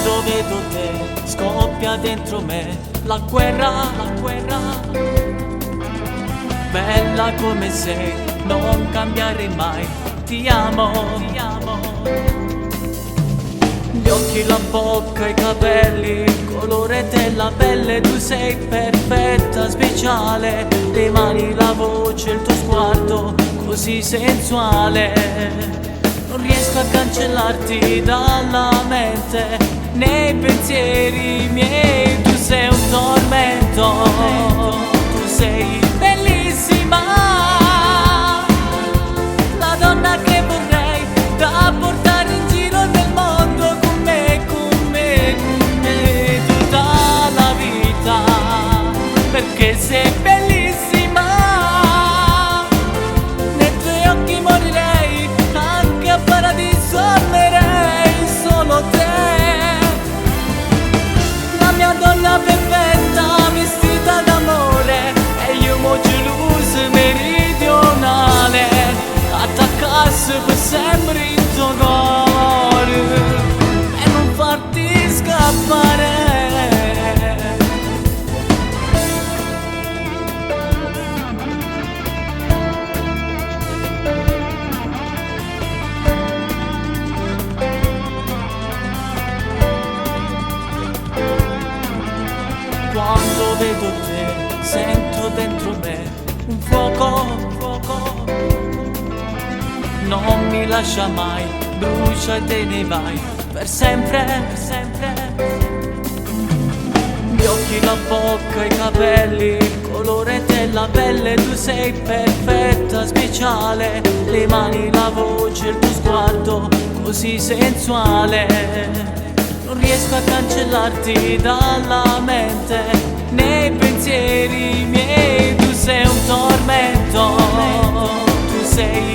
Quando vedo te scoppia dentro me la guerra. Bella come sei, non cambiare mai, ti amo. Gli occhi, la bocca, i capelli, il colore della pelle, tu sei perfetta, speciale. Le mani, la voce, il tuo sguardo, così sensuale. Non riesco a cancellarti dalla mente, nei pensieri miei, tu sei un tormento. Tu sei bellissima, la donna che vorrei da portare in giro nel mondo con me, tutta la vita, perché sei bellissima. Nei tuoi occhi morirei, anche a paradiso amerei solo te. La mia donna perfetta, vestita d'amore, e io mo geloso meridionale, attaccasse per sempre in tuo cuore e non farti scappare. Quando vedo te sento dentro me un fuoco. Non mi lascia mai, brucia e te ne vai per sempre. Gli occhi, la bocca, i capelli, il colore della pelle, tu sei perfetta, speciale. Le mani, la voce, il tuo sguardo, così sensuale. Non riesco a cancellarti dalla mente, nei pensieri miei, tu sei un tormento. Tu sei